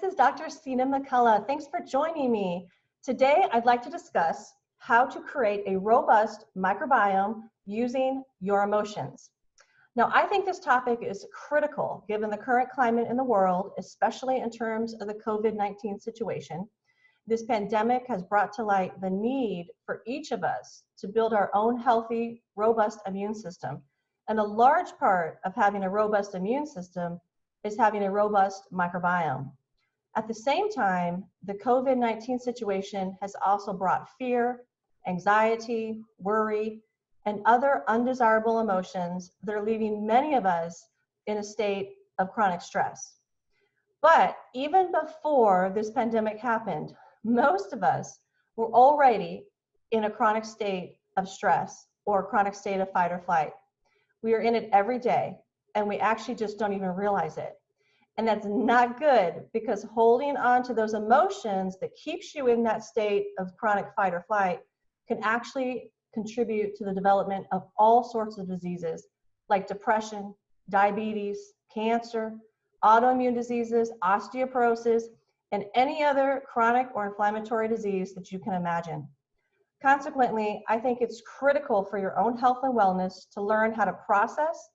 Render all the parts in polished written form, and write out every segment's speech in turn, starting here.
this is Dr. Sina McCullough. Thanks for joining me. Today, I'd like to discuss how to create a robust microbiome using your emotions. Now, I think this topic is critical given the current climate in the world, especially in terms of the COVID-19 situation. This pandemic has brought to light the need for each of us to build our own healthy, robust immune system. And a large part of having a robust immune system is having a robust microbiome. At the same time, the COVID-19 situation has also brought fear, anxiety, worry, and other undesirable emotions that are leaving many of us in a state of chronic stress. But even before this pandemic happened, most of us were already in a chronic state of stress or a chronic state of fight or flight. We are in it every day, and we actually just don't even realize it. And that's not good, because holding on to those emotions that keeps you in that state of chronic fight or flight can actually contribute to the development of all sorts of diseases like depression, diabetes, cancer, autoimmune diseases, osteoporosis, and any other chronic or inflammatory disease that you can imagine. Consequently, I think it's critical for your own health and wellness to learn how to process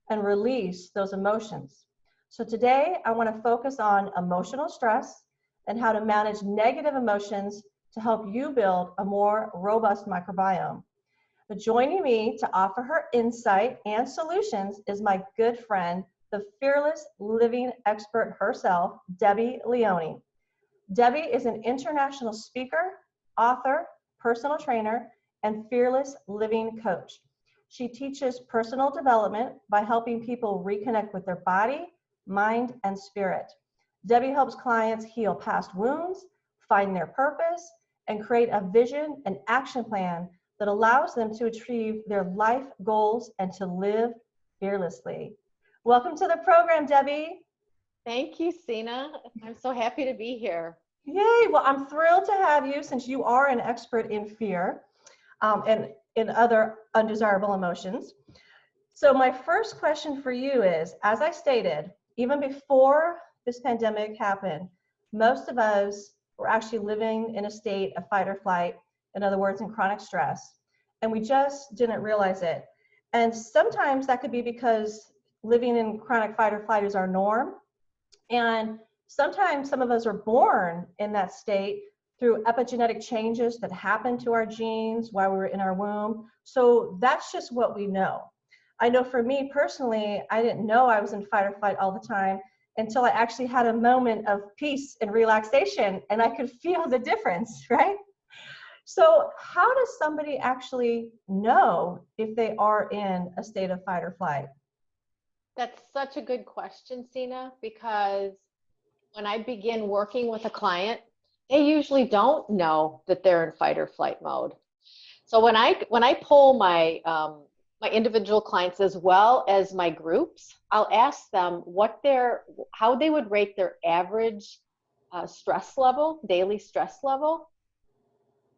and release those emotions. So today, I want to focus on emotional stress and how to manage negative emotions to help you build a more robust microbiome. But joining me to offer her insight and solutions is my good friend, the fearless living expert herself, Debbie Leone. Debbie is an international speaker, author, personal trainer, and fearless living coach. She teaches personal development by helping people reconnect with their body, mind, and spirit. Debbie helps clients heal past wounds, find their purpose, and create a vision and action plan that allows them to achieve their life goals and to live fearlessly. Welcome to the program, Debbie. Thank you, Sina. I'm so happy to be here. Yay. Well, I'm thrilled to have you, since you are an expert in fear and in other undesirable emotions. So my first question for you is, as I stated, even before this pandemic happened, most of us were actually living in a state of fight or flight, in other words, in chronic stress, and we just didn't realize it. And sometimes that could be because living in chronic fight or flight is our norm. And sometimes some of us are born in that state through epigenetic changes that happen to our genes while we were in our womb. So that's just what we know. I know for me personally, I didn't know I was in fight or flight all the time until I actually had a moment of peace and relaxation, and I could feel the difference, right? So how does somebody actually know if they are in a state of fight or flight? That's such a good question, Sina, because when I begin working with a client, they usually don't know that they're in fight or flight mode. So when I poll my my individual clients as well as my groups, I'll ask them how they would rate their average stress level, daily stress level.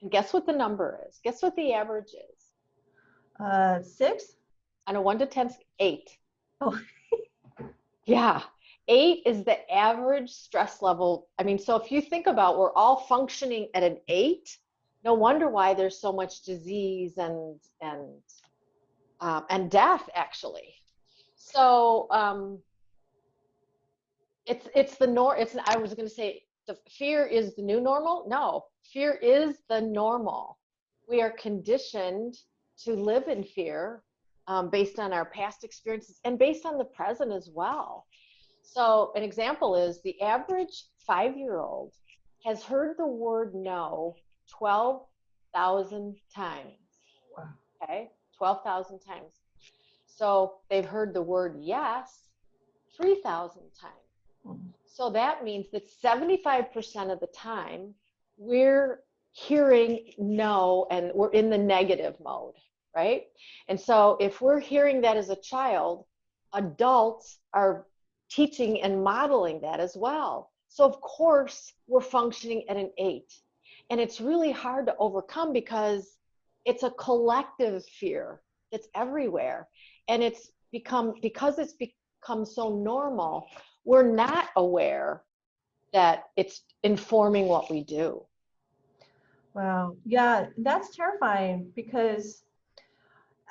And guess what the number is? Guess what the average is? 6? On a 1 to 10, 8. Oh. Yeah. 8 is the average stress level. I mean, so if you think about, we're all functioning at an 8, no wonder why there's so much disease and death, actually. So it's the norm. I was going to say the fear is the new normal. No, fear is the normal. We are conditioned to live in fear based on our past experiences and based on the present as well. So an example is the average 5-year-old has heard the word no 12,000 times. Wow. Okay, 12,000 times. So they've heard the word yes 3,000 times. Mm-hmm. So that means that 75% of the time we're hearing no and we're in the negative mode, right? And so if we're hearing that as a child, adults are teaching and modeling that as well. So of course we're functioning at an 8. And it's really hard to overcome because it's a collective fear that's everywhere. And because it's become so normal, we're not aware that it's informing what we do. Wow. Yeah, that's terrifying because,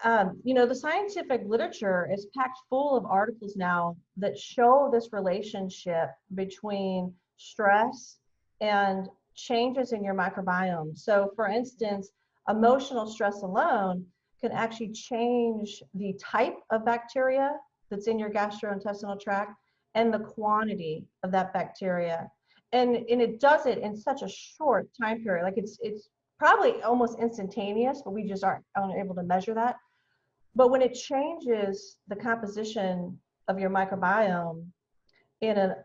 the scientific literature is packed full of articles now that show this relationship between stress and changes in your microbiome. So, for instance, emotional stress alone can actually change the type of bacteria that's in your gastrointestinal tract and the quantity of that bacteria. And it does it in such a short time period. Like it's probably almost instantaneous, but we just aren't able to measure that. But when it changes the composition of your microbiome in an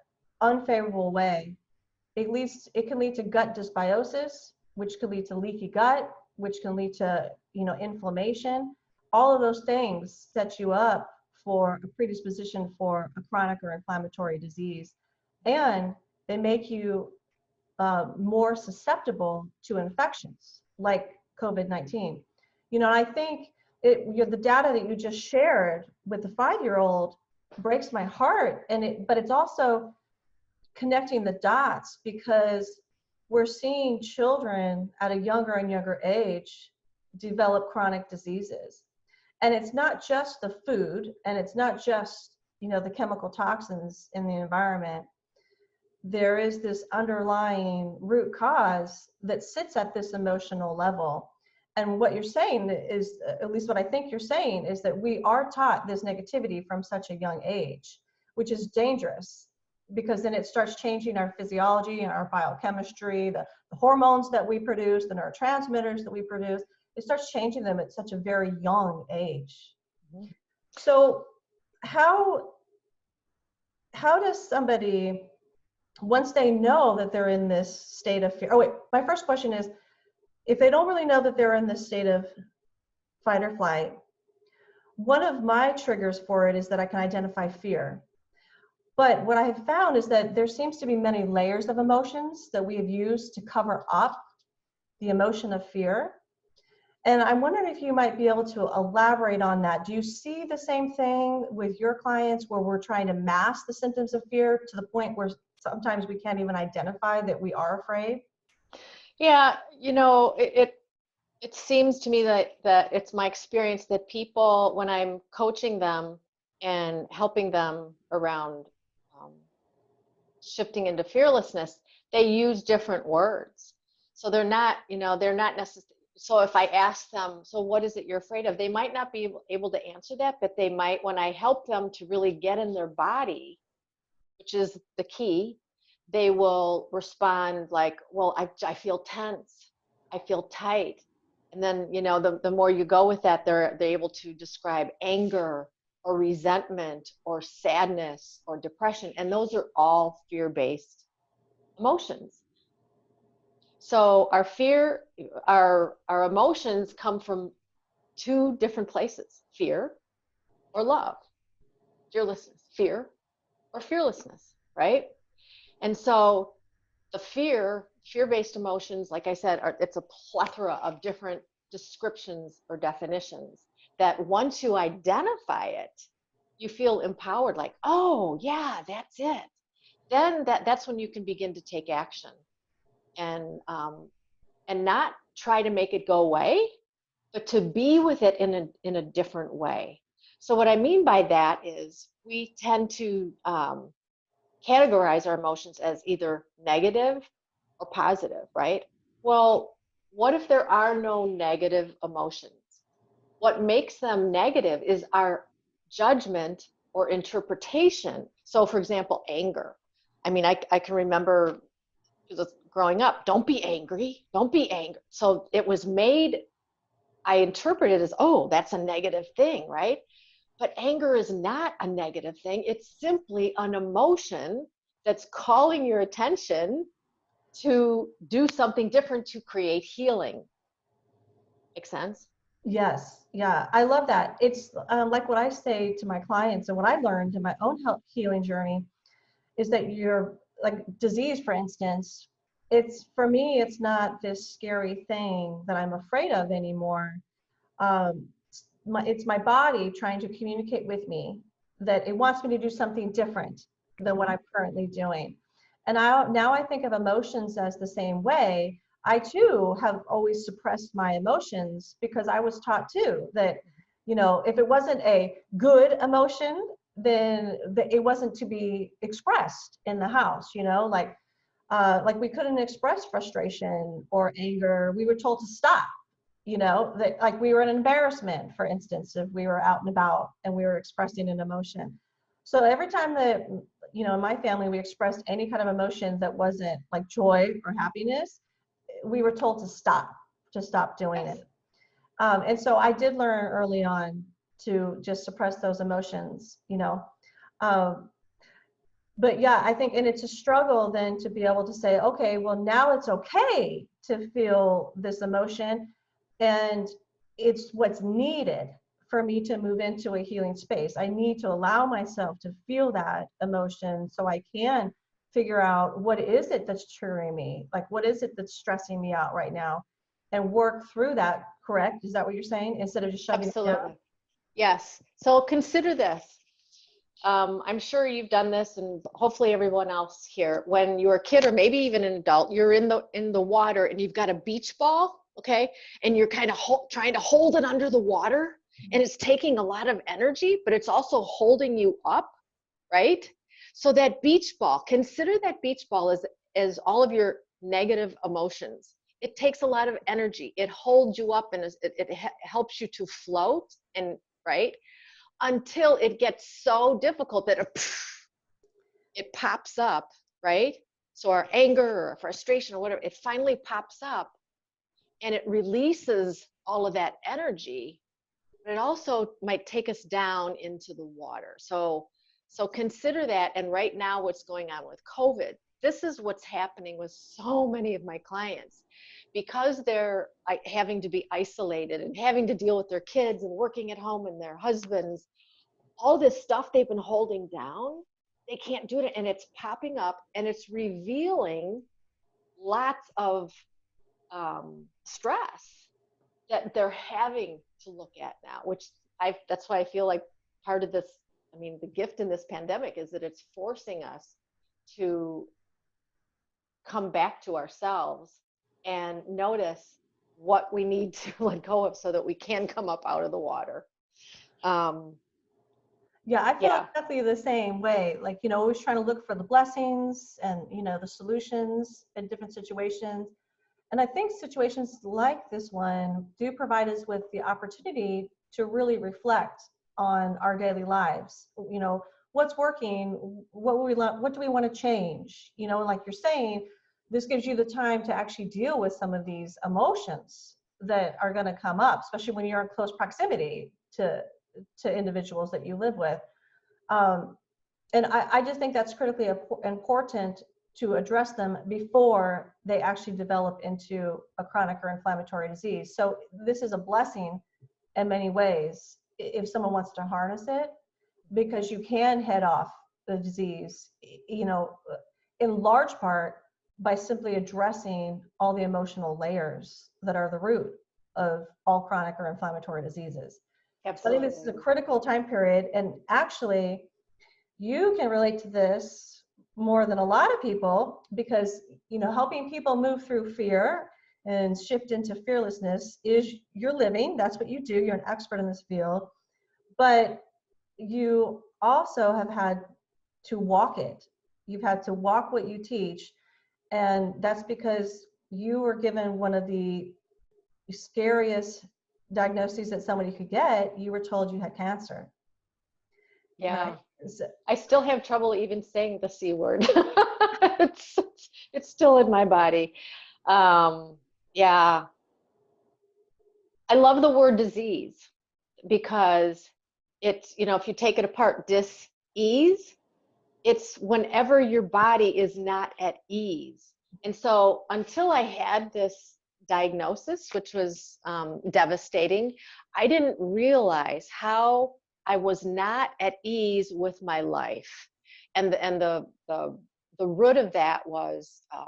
unfavorable way, it can lead to gut dysbiosis, which could lead to leaky gut, which can lead to inflammation. All of those things set you up for a predisposition for a chronic or inflammatory disease, and they make you more susceptible to infections like COVID-19. I think the data that you just shared with the 5-year-old breaks my heart, but it's also connecting the dots because we're seeing children at a younger and younger age develop chronic diseases. And it's not just the food, and it's not just, the chemical toxins in the environment. There is this underlying root cause that sits at this emotional level. And what you're saying is, at least what I think you're saying, is that we are taught this negativity from such a young age, which is dangerous because then it starts changing our physiology and our biochemistry, the hormones that we produce, the neurotransmitters that we produce. It starts changing them at such a very young age. Mm-hmm. So how does somebody, once they know that they're in this state of fear, my first question is, if they don't really know that they're in this state of fight or flight, one of my triggers for it is that I can identify fear. But what I have found is that there seems to be many layers of emotions that we have used to cover up the emotion of fear. And I'm wondering if you might be able to elaborate on that. Do you see the same thing with your clients where we're trying to mask the symptoms of fear to the point where sometimes we can't even identify that we are afraid? Yeah, it seems to me that it's my experience that people, when I'm coaching them and helping them around shifting into fearlessness, they use different words. So they're not necessarily. So if I ask them, so what is it you're afraid of? They might not be able to answer that, but they might, when I help them to really get in their body, which is the key, they will respond like, well, I feel tense, I feel tight. And then, the more you go with that, they're able to describe anger or resentment or sadness or depression. And those are all fear-based emotions. So our emotions come from two different places: fear or love, fearlessness, fear or fearlessness, right? And so the fear-based emotions, like I said, it's a plethora of different descriptions or definitions that once you identify it, you feel empowered, like, oh yeah, that's it. Then that's when you can begin to take action and not try to make it go away, but to be with it in a different way. So what I mean by that is we tend to categorize our emotions as either negative or positive, right? Well, what if there are no negative emotions? What makes them negative is our judgment or interpretation. So, for example, anger. I mean, I can remember growing up, don't be angry, don't be angry. So it was made, I interpreted as, oh, that's a negative thing, right? But anger is not a negative thing. It's simply an emotion that's calling your attention to do something different to create healing. Make sense? Yes. Yeah. I love that. It's like what I say to my clients and what I learned in my own health healing journey is that you're like disease, for instance, for me, it's not this scary thing that I'm afraid of anymore. It's my body trying to communicate with me that it wants me to do something different than what I'm currently doing. And now I think of emotions as the same way. I too have always suppressed my emotions because I was taught too that, if it wasn't a good emotion, then it wasn't to be expressed in the house, like we couldn't express frustration or anger. We were told to stop, that like we were an embarrassment, for instance, if we were out and about and we were expressing an emotion. So every time that, in my family, we expressed any kind of emotion that wasn't like joy or happiness, we were told to stop doing Yes. it. And so I did learn early on to just suppress those emotions. Um, but yeah, I think, and it's a struggle then to be able to say, okay, well, now it's okay to feel this emotion, and it's what's needed for me to move into a healing space. I need to allow myself to feel that emotion so I can figure out what is it that's triggering me, like what is it that's stressing me out right now, and work through that. Correct? Is that what you're saying? Instead of just shutting it down? Absolutely. Yes. So consider this. I'm sure you've done this, and hopefully everyone else here. When you're a kid, or maybe even an adult, you're in the water, and you've got a beach ball, okay, and you're kind of trying to hold it under the water, and it's taking a lot of energy, but it's also holding you up, right? So that beach ball, consider that beach ball as all of your negative emotions. It takes a lot of energy. It holds you up, and it helps you to float, and right, until it gets so difficult that it pops up, right? So our anger or frustration or whatever, it finally pops up, and it releases all of that energy, but it also might take us down into the water. So consider that. And right now, what's going on with COVID, this is what's happening with so many of my clients, because they're having to be isolated and having to deal with their kids and working at home and their husbands. All this stuff they've been holding down, they can't do it, and it's popping up, and it's revealing lots of stress that they're having to look at now, which that's why I feel like part of this, I mean, the gift in this pandemic is that it's forcing us to come back to ourselves and notice what we need to let go of so that we can come up out of the water. Yeah, I feel Yeah. exactly the same way. Like, always trying to look for the blessings and, the solutions in different situations. And I think situations like this one do provide us with the opportunity to really reflect on our daily lives. What's working, what do we want to change? Like you're saying, this gives you the time to actually deal with some of these emotions that are going to come up, especially when you're in close proximity to individuals that you live with. And I just think that's critically important to address them before they actually develop into a chronic or inflammatory disease. So this is a blessing in many ways if someone wants to harness it, because you can head off the disease, in large part by simply addressing all the emotional layers that are the root of all chronic or inflammatory diseases. So I think this is a Absolutely. critical time period, and actually you can relate to this more than a lot of people because, helping people move through fear and shift into fearlessness is your living. That's what you do. You're an expert in this field, but you also have had to walk it. You've had to walk what you teach. And that's because you were given one of the scariest diagnoses that somebody could get. You were told you had cancer. Yeah. Right? So, I still have trouble even saying the C word. it's, it's still in my body. Yeah. I love the word disease because it's, if you take it apart, dis-ease, it's whenever your body is not at ease. And so until I had this diagnosis, which was devastating, I didn't realize how I was not at ease with my life. And the root of that was the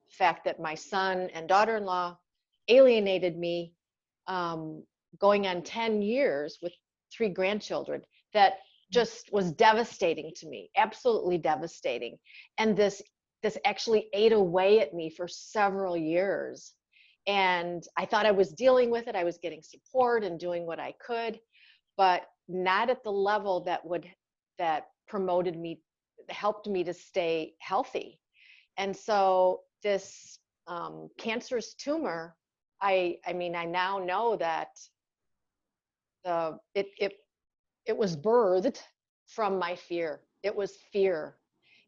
fact that my son and daughter-in-law alienated me, going on 10 years with 3 grandchildren. That just was devastating to me, absolutely devastating. And this this actually ate away at me for several years. And I thought I was dealing with it. I was getting support and doing what I could, but not at the level that promoted me, helped me to stay healthy. And so this cancerous tumor, I mean, I now know that it was birthed from my fear. It was fear.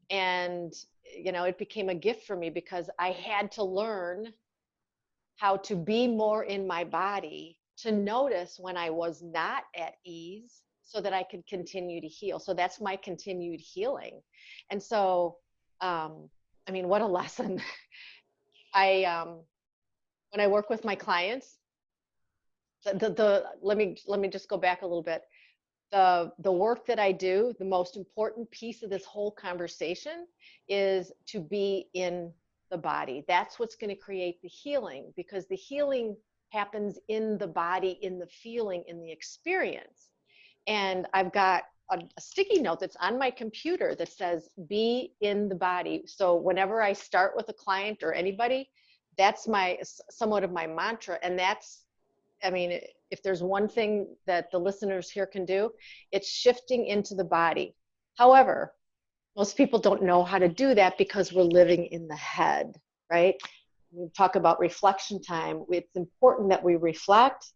And, you know, it became a gift for me because I had to learn how to be more in my body, to notice when I was not at ease so that I could continue to heal. So that's my continued healing. And so, I mean, what a lesson. When I work with my clients, let me just go back a little bit. The work that I do, the most important piece of this whole conversation is to be in the body. That's what's going to create the healing, because the healing happens in the body, in the feeling, in the experience. And I've got a sticky note that's on my computer that says, be in the body. So whenever I start with a client or anybody, that's somewhat of my mantra. And that's, I mean, if there's one thing that the listeners here can do, it's shifting into the body. However, most people don't know how to do that because we're living in the head, right? We talk about reflection time. It's important that we reflect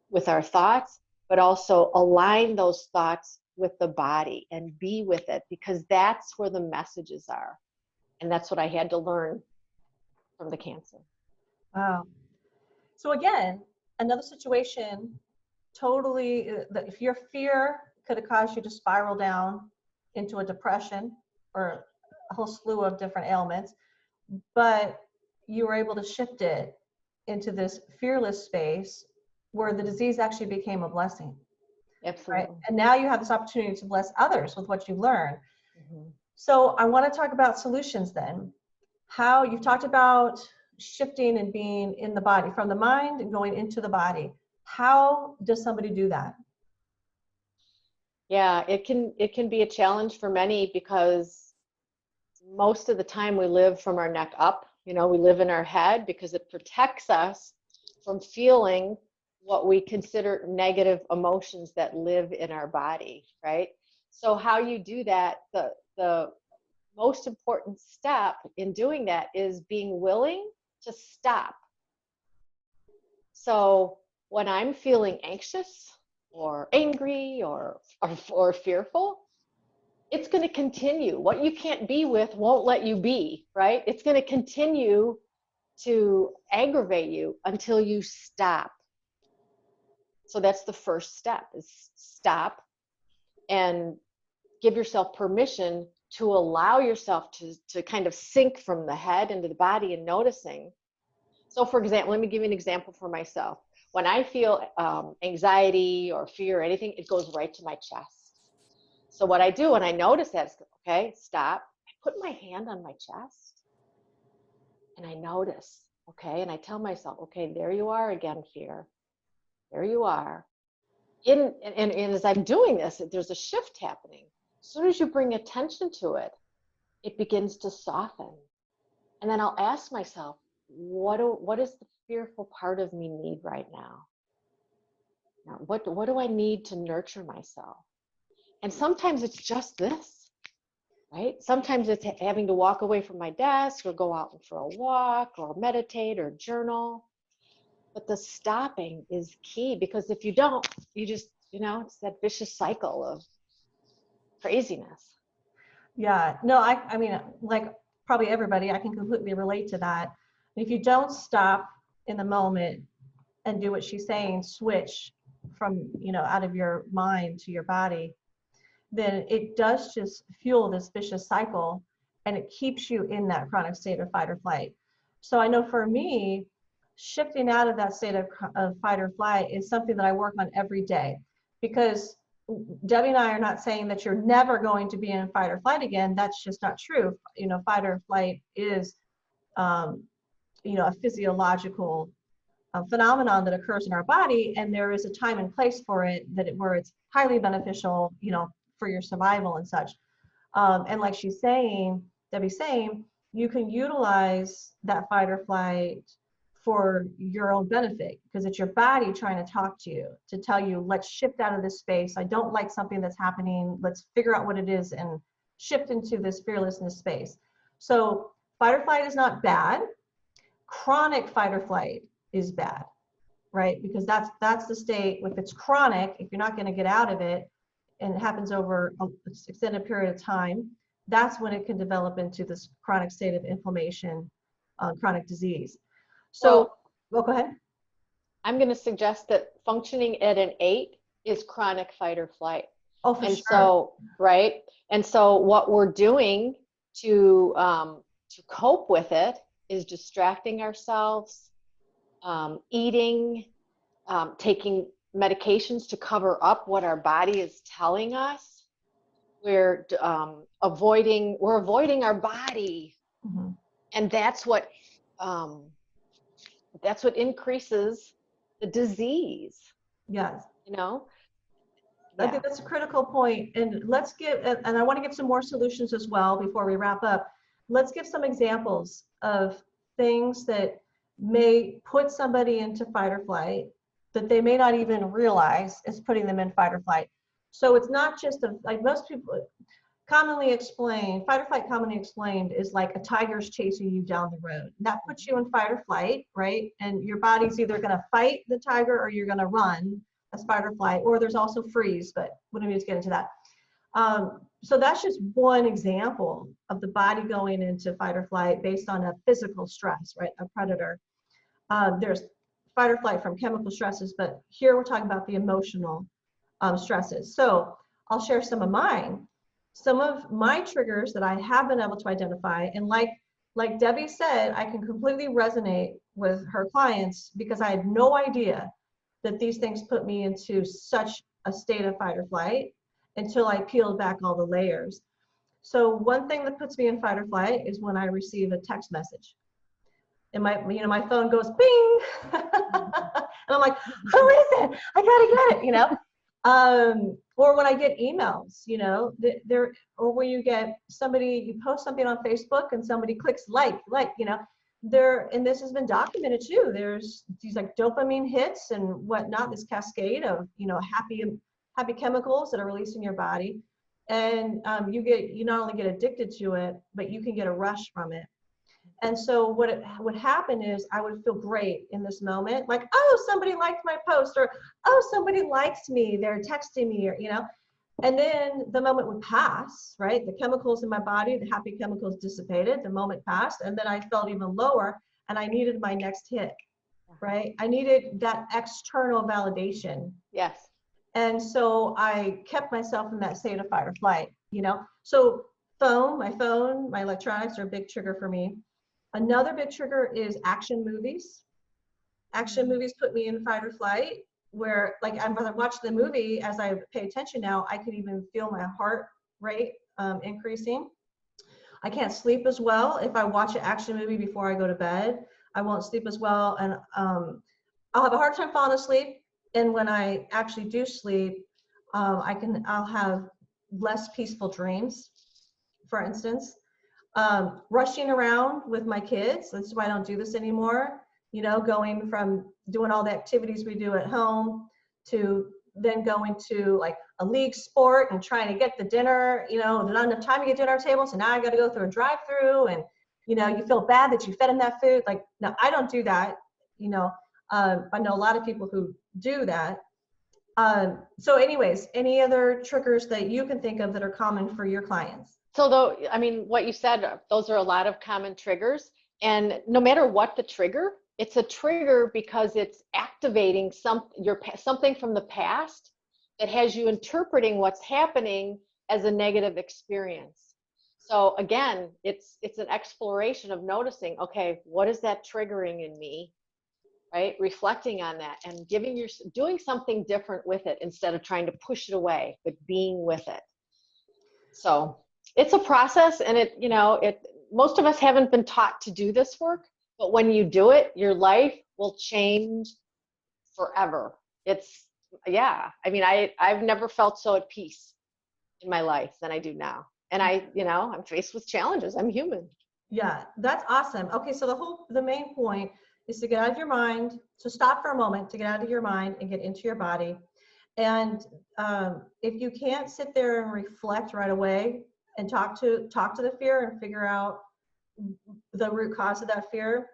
with our thoughts, but also align those thoughts with the body and be with it, because that's where the messages are. And that's what I had to learn from the cancer. Wow. So again, another situation, totally, if your fear could have caused you to spiral down into a depression or a whole slew of different ailments, but you were able to shift it into this fearless space where the disease actually became a blessing. Absolutely. Right? And now you have this opportunity to bless others with what you've learned. Mm-hmm. So I want to talk about solutions then. How you've talked about shifting and being in the body, from the mind and going into the body. How does somebody do that? Yeah, it can be a challenge for many, because most of the time we live from our neck up. You know, we live in our head because it protects us from feeling what we consider negative emotions that live in our body, right? So how you do that, the most important step in doing that is being willing to stop. So when I'm feeling anxious or angry or fearful, it's going to continue. What you can't be with won't let you be, right? It's going to continue to aggravate you until you stop. So that's the first step, is stop and give yourself permission to allow yourself to kind of sink from the head into the body and noticing. So for example, let me give you an example for myself. When I feel anxiety or fear or anything, it goes right to my chest. So what I do when I notice that is, okay, stop. I put my hand on my chest and I notice, okay, and I tell myself, okay, there you are again, fear. There you are. And as I'm doing this, there's a shift happening. As soon as you bring attention to it, it begins to soften. And then I'll ask myself, what does the fearful part of me need right now? Now, what do I need to nurture myself? And sometimes it's just this, right? Sometimes it's having to walk away from my desk or go out for a walk or meditate or journal. But the stopping is key, because if you don't, you just, it's that vicious cycle of craziness. Yeah, no, I mean, like probably everybody, I can completely relate to that. If you don't stop in the moment and do what she's saying, switch from, out of your mind to your body, then it does just fuel this vicious cycle, and it keeps you in that chronic state of fight or flight. So I know for me, shifting out of that state of fight or flight is something that I work on every day, because Debbie and I are not saying that you're never going to be in fight or flight again. That's just not true. Fight or flight is, a physiological phenomenon that occurs in our body, and there is a time and place for it where it's highly beneficial, for your survival and such. And like Debbie's saying, you can utilize that fight or flight for your own benefit, because it's your body trying to talk to you, to tell you, let's shift out of this space. I don't like something that's happening. Let's figure out what it is and shift into this fearlessness space. So fight or flight is not bad. Chronic fight or flight is bad, right? Because that's the state. If it's chronic, if you're not going to get out of it, and it happens over an extended period of time, that's when it can develop into this chronic state of inflammation, chronic disease. So, well, go ahead. I'm going to suggest that functioning at an 8 is chronic fight or flight. Oh, for and sure. So, right. And so what we're doing to cope with it is distracting ourselves, eating, taking medications to cover up what our body is telling us. We're avoiding our body. Mm-hmm. And that's what increases the disease. Yes. You know? I think that's a critical point. And let's give, and I want to give some more solutions as well before we wrap up. Let's give some examples of things that may put somebody into fight or flight that they may not even realize is putting them in fight or flight. So it's not just like most people commonly explain, fight or flight commonly explained is like a tiger's chasing you down the road. That puts you in fight or flight, right? And your body's either going to fight the tiger or you're going to run. That's fight or flight, or there's also freeze, but we don't need to get into that. So that's just one example of the body going into fight or flight based on a physical stress, right? A predator. There's fight or flight from chemical stresses, but here we're talking about the emotional stresses. So I'll share some of mine. Some of my triggers that I have been able to identify, and like Debbie said, I can completely resonate with her clients because I had no idea that these things put me into such a state of fight or flight until I peeled back all the layers. So one thing that puts me in fight or flight is when I receive a text message. And my phone goes bing. And I'm like, who is it? I gotta get it, or when I get emails, or when you get you post something on Facebook and somebody clicks like, and this has been documented too. There's these like dopamine hits and whatnot, this cascade of, happy chemicals that are released in your body. And you not only get addicted to it, but you can get a rush from it. And so what would happen is I would feel great in this moment, like, oh, somebody liked my post, or, oh, somebody likes me, they're texting me, or, and then the moment would pass, right? The chemicals in my body, the happy chemicals dissipated, the moment passed, and then I felt even lower, and I needed my next hit, right? I needed that external validation. Yes. And so I kept myself in that state of fight or flight, So my phone, my electronics are a big trigger for me. Another big trigger is action movies. Action movies put me in fight or flight, where like as I watch the movie, as I pay attention now, I could even feel my heart rate increasing. I can't sleep as well if I watch an action movie before I go to bed. I won't sleep as well, and I'll have a hard time falling asleep. And when I actually do sleep, I'll have less peaceful dreams, for instance. Rushing around with my kids. That's why I don't do this anymore. Going from doing all the activities we do at home to then going to like a league sport and trying to get the dinner, there's not enough time to get dinner table. So now I got to go through a drive-through and, you feel bad that you fed them that food. Like, no, I don't do that. I know a lot of people who do that. So anyways, any other triggers that you can think of that are common for your clients? So what you said, those are a lot of common triggers. And no matter what the trigger, it's a trigger because it's activating something from the past that has you interpreting what's happening as a negative experience. So again, it's an exploration of noticing, okay, what is that triggering in me? Right? Reflecting on that and doing something different with it instead of trying to push it away, but being with it. So it's a process, and most of us haven't been taught to do this work, but when you do it, your life will change forever. I've never felt so at peace in my life than I do now. And I'm faced with challenges. I'm human. Yeah, that's awesome. Okay, so the main point is to get out of your mind, to stop for a moment, to get out of your mind and get into your body. And if you can't sit there and reflect right away and talk to the fear and figure out the root cause of that fear,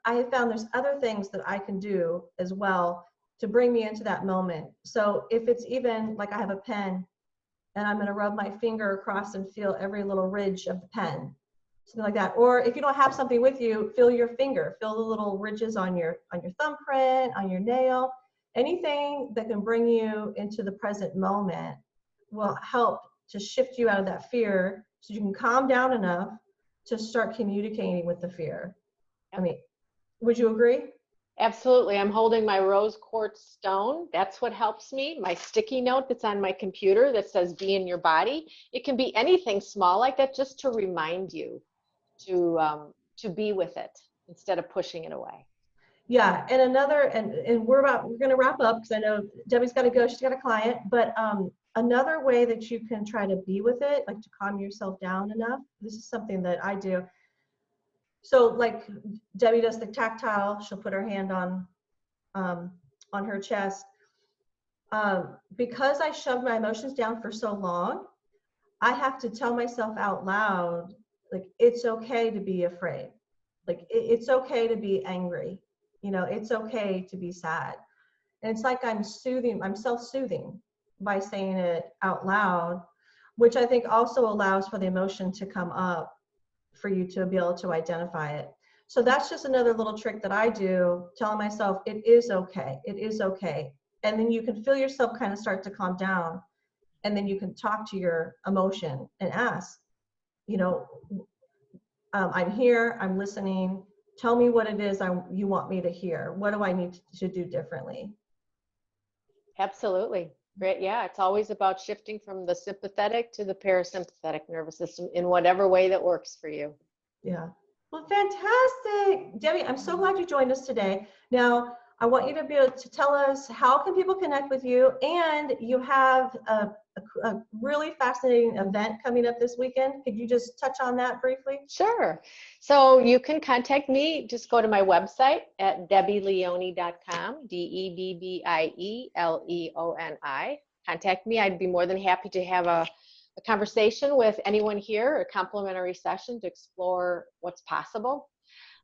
I have found there's other things that I can do as well to bring me into that moment. So if it's even like I have a pen and I'm going to rub my finger across and feel every little ridge of the pen, something like that. Or if you don't have something with you, feel your finger, feel the little ridges on your thumbprint, on your nail. Anything that can bring you into the present moment will help to shift you out of that fear so you can calm down enough to start communicating with the fear. I mean, would you agree? Absolutely. I'm holding my rose quartz stone. That's what helps me. My sticky note that's on my computer that says be in your body. It can be anything small like that, just to remind you to be with it instead of pushing it away. Yeah, and we're going to wrap up because I know Debbie's got to go. She's got a client, but another way that you can try to be with it, like to calm yourself down enough. This is something that I do. So like Debbie does the tactile. She'll put her hand on her chest. Because I shoved my emotions down for so long, I have to tell myself out loud, like, it's okay to be afraid. Like, it's okay to be angry. You know, it's okay to be sad. And it's like I'm self-soothing by saying it out loud, which I think also allows for the emotion to come up for you to be able to identify it. So that's just another little trick that I do, telling myself it is okay. It is okay. And then you can feel yourself kind of start to calm down. And then you can talk to your emotion and ask, you know, I'm here, I'm listening. Tell me what it is you want me to hear. What do I need to do differently? Absolutely. Great. Yeah, it's always about shifting from the sympathetic to the parasympathetic nervous system in whatever way that works for you. Yeah. Well, fantastic. Debbie, I'm so glad you joined us today. Now, I want you to be able to tell us how can people connect with you, and you have a really fascinating event coming up this weekend. Could you just touch on that briefly? Sure. So you can contact me. Just go to my website at debbieleoni.com, DEBBIELEONI. Contact me. I'd be more than happy to have a conversation with anyone here, a complimentary session to explore what's possible.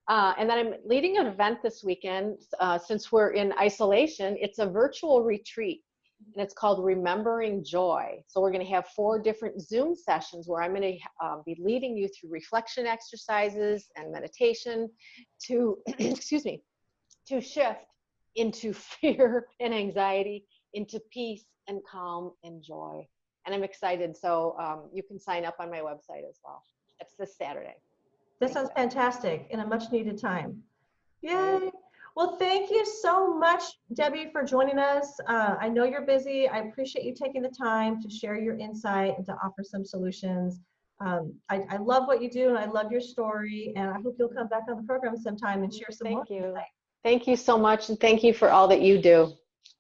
And then I'm leading an event this weekend. Since we're in isolation, it's a virtual retreat, and it's called Remembering Joy. So we're going to have 4 different Zoom sessions where I'm going to be leading you through reflection exercises and meditation to, excuse me, to shift into fear and anxiety, into peace and calm and joy. And I'm excited. So you can sign up on my website as well. It's this Saturday. That sounds fantastic in a much needed time. Yay. Well, thank you so much, Debbie, for joining us. I know you're busy. I appreciate you taking the time to share your insight and to offer some solutions. I love what you do, and I love your story, and I hope you'll come back on the program sometime and share some more. Thank you. Thank you so much, and thank you for all that you do.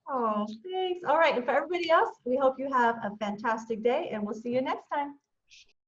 Oh, thanks. All right, and for everybody else, we hope you have a fantastic day, and we'll see you next time.